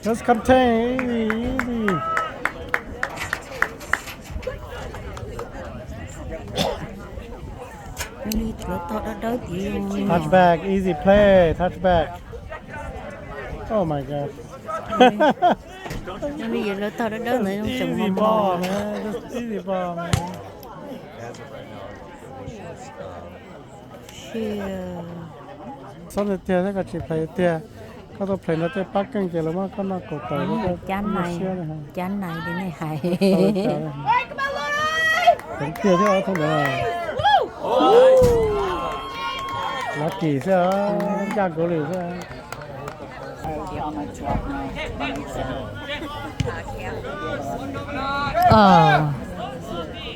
Just contain. Easy. Touch back. Easy play. Touch back. Oh my God. Easy ball, man. Just easy ball, man. Sau này tia sẽ có chỉ play tia. Có tôi play nó tia bắt căng chỉ là mà có nó cổ tay nó chán này đến này hay cũng tia chứ không được lucky chứ ra cổ lì chứ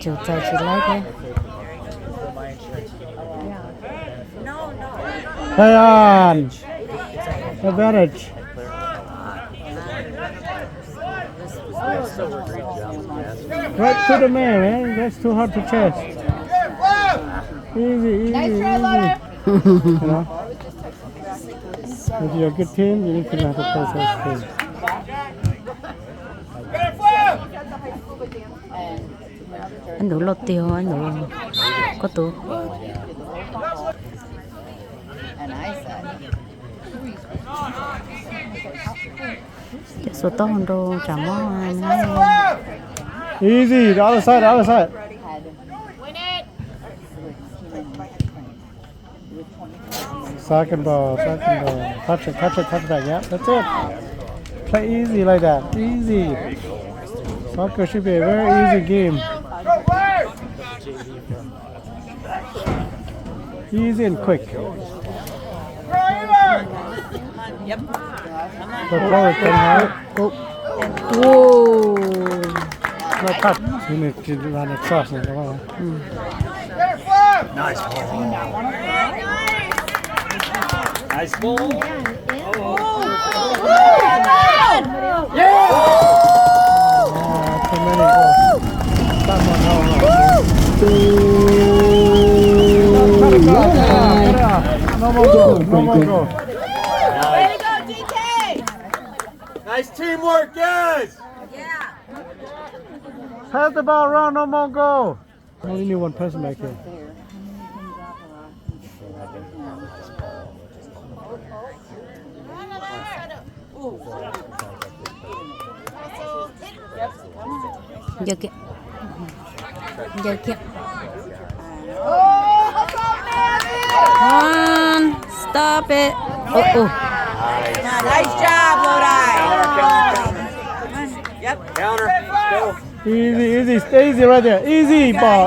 chủ tài chỉ lấy thế play on advantage. Right to the man. That's too hard to chase. Easy. You know? If you're a good team, you need to know how to play such team. anh đủ lột tiêu anh đủ có tủ số to hơn đồ chả món Easy, the other side. Second ball. Touch back, yeah, that's it. Play easy like that, easy. Soccer should be a very easy game. Easy and quick. Yep. Whoa. No touch. You need to run across it. Nice ball. Nice ball. Yeah! Too many goals. Someone No more goal. Way to go, DK! Nice teamwork, guys. Yeah. Pass the ball around, no more goal. Only need one person back here. giờ kìa One, stop it. Nice job, Lodi. Yep. Counter. Let's go. Easy, stay easy right there. Easy ball.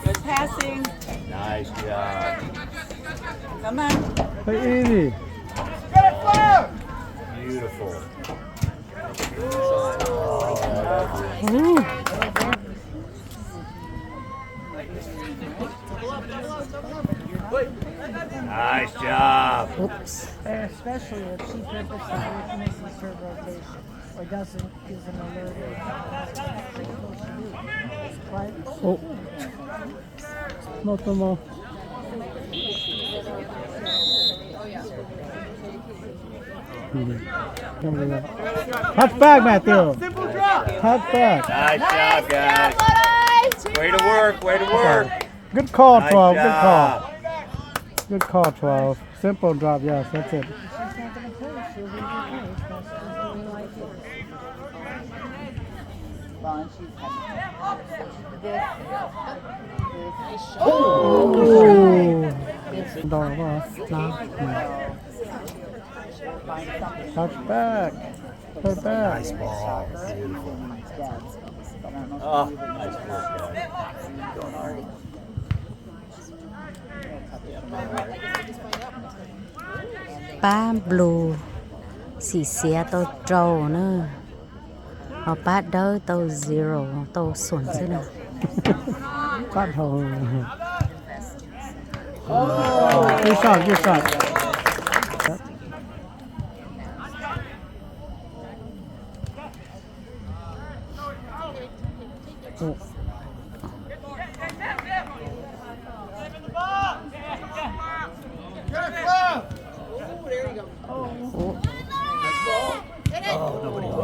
Good passing. Nice job. Come on. Play easy. Beautiful. Nice job. Oops. Especially if she purposely misses her rotation or doesn't give an alert. Right? Oh. Not no more. Touch back, Matthew. Touch back. Nice job, guys. Way to work. Good call, Nice 12. job. Good call, 12. Simple drop, yes, that's it. Oh! Touch back. Touch back. Nice ball. Beautiful. Oh, nice work, guys. Ba blue xì xé tao trâu nữa họ ba đỡ tao zero tao xuẩn thế nào Cut hole. Good shot. Oh. Oh, there you go. Oh.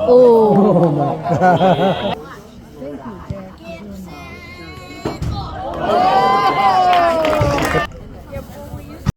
Oh. Oh my god.